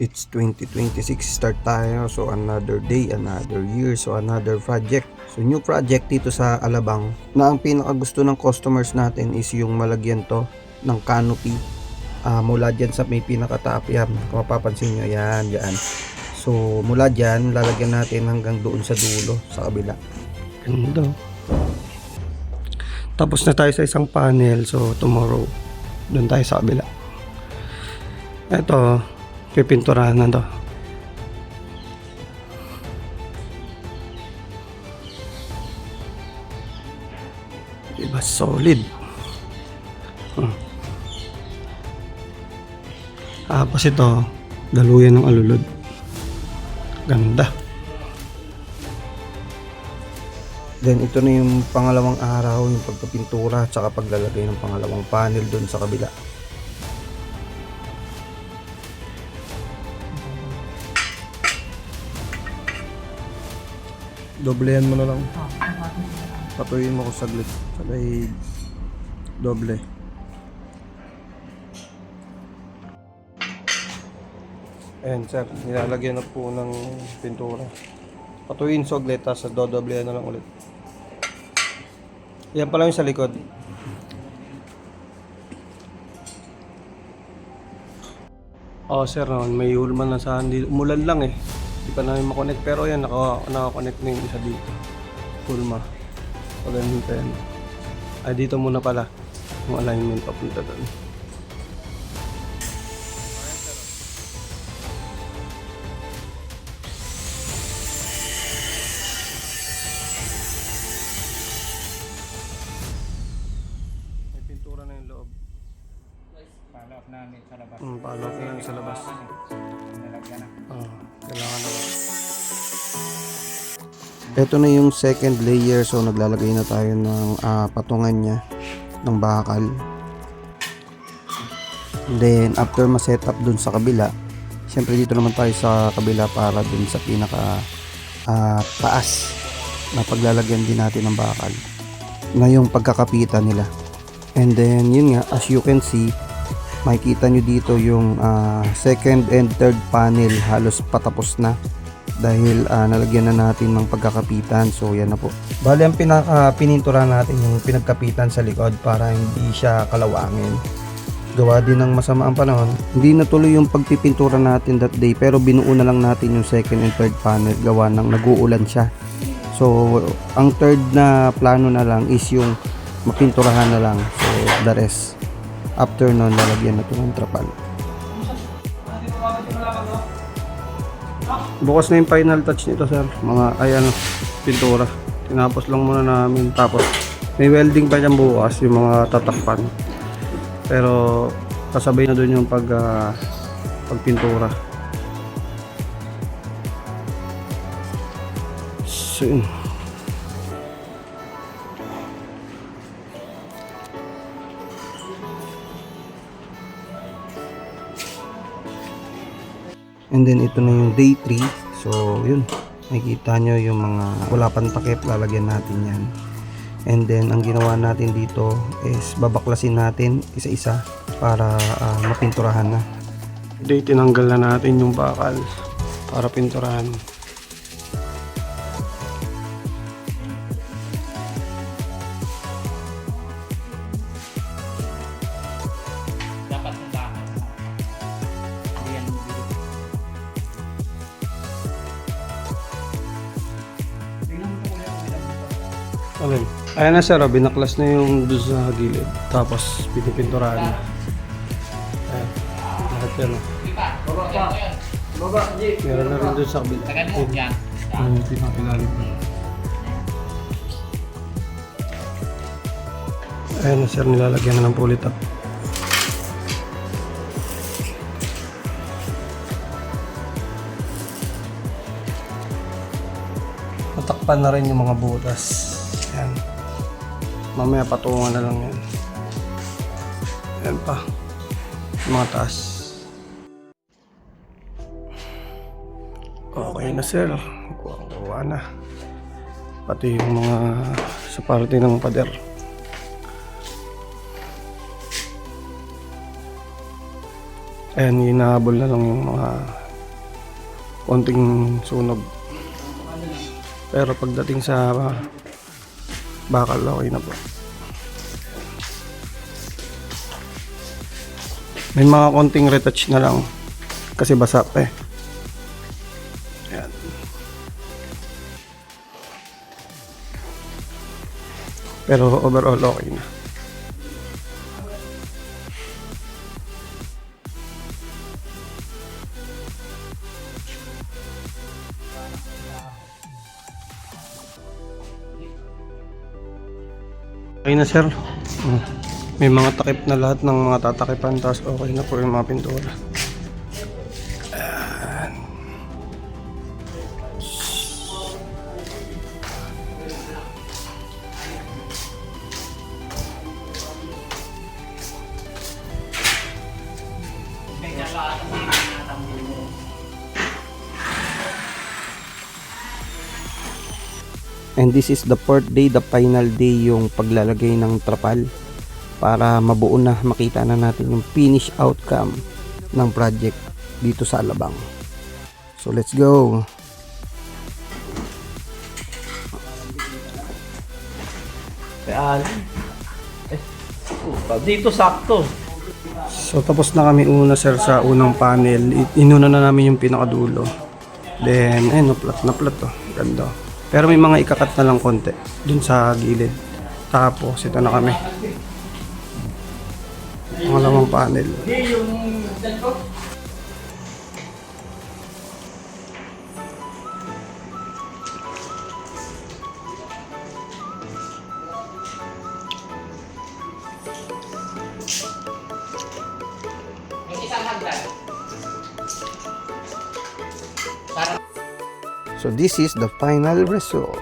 It's 2026, start tayo. So another day, another year, so another project. So new project dito sa Alabang na ang pinaka gusto ng customers natin is yung malagyan to ng canopy. Mula dyan sa may pinaka-top yan, kung mapapansin nyo, yan. So mula dyan, lalagyan natin hanggang doon sa dulo, sa kabila. Ganda. Tapos na tayo sa isang panel, so tomorrow, doon tayo sa kabila. Ito, pipinturahan na to. Diba solid? Tapos ito, daluyan ng alulod. Ganda. Then ito na yung pangalawang araw, yung pagpapintura at saka paglalagay ng pangalawang panel doon sa kabila. Doblehan mo na lang. Patuyin mo ko saglit. Sabay doble. Ayan sir, nilalagyan na po ng pintura. Patuyin saglit, tapos dodoblehan na lang ulit. Yan pala yung sa likod. Sir, may hulman na sa hindi. Umulan lang eh. Hindi pa namin makonect, pero yan, nakakonect na yung isa dito. Pulma. Pag ganito yan. Ay, dito muna pala yung alignment papunta doon. May pintura na yung loob. Follow-up namin sa labas. Follow-up na lang sa labas. Nalagyan na. Kailangan na. Ito na yung second layer, so naglalagay na tayo ng patungan niya ng bakal. Then after ma-set up dun sa kabila, syempre dito naman tayo sa kabila para dun sa pinaka taas na paglalagyan din natin ng bakal na yung pagkakapitan nila. And then yun nga, as you can see, makikita nyo dito yung second and third panel halos patapos na dahil nalagyan na natin ng pagkakapitan. So yan na po. Bali ang pinintura natin yung pinagkapitan sa likod para hindi siya kalawangin. Gawa din ng masama ang panahon, hindi natuloy yung pagpipintura natin that day, pero binuo na lang natin yung second and third panel gawa ng nag-uulan siya. So ang third na plano na lang is yung mapinturahan na lang. So the rest, after nun, lalagyan na ito ng trapal. Bukas na yung final touch nito sir. Pintura. Tinapos lang muna namin. Tapos may welding pa dyan bukas, yung mga tatakpan. Pero kasabay na dun yung pagpintura. So yun. And then ito na yung day 3. So yun, makikita nyo yung mga wala pang takip, lalagyan natin yan. And then ang ginawa natin dito is babaklasin natin isa-isa para mapinturahan na. Today tinanggal na natin yung bakal para pinturahan. Dapat ng bakal. Hindi yan bibig. Tingnan mo kuya kung ilang dito. Okay. Ayan na sir, binaklas na yung doon sa gilid. Tapos pinipinturahan na. Ayan. Lahat yan. Baba pa. Baba, G. Meron na rin doon sa kabila. Tagan mo yan. Yung pinapilalim na. Ayan na sir, nilalagyan na ng pulit up. Matakpan na rin yung mga butas. Ayan. Mamaya patungan na lang yan. Ayan pa. Yung mga taas. Okay na sir. Kuha na. Pati yung mga sa parte ng pader. Ayan, hinahabol na lang yung mga konting sunog. Pero pagdating sa bakal, okay na po. May mga konting retouch na lang kasi basa pa eh. Ayan. Pero overall okay na. Okay na sir. May mga takip na lahat ng mga tatakipan, tapos okay na po yung mga pintura. Ayan. And this is the fourth day, the final day, yung paglalagay ng trapal para mabuo na, makita na natin yung finish outcome ng project dito sa Alabang. So let's go. Dito sakto. So tapos na kami una sir sa unang panel. Inuna na namin yung pinakadulo. Then ayun, plat na plat oh. Ganda. Pero may mga ikakat na lang konti dun sa gilid. Tapos ito na kami. Pangalawang panel. So this is the final result.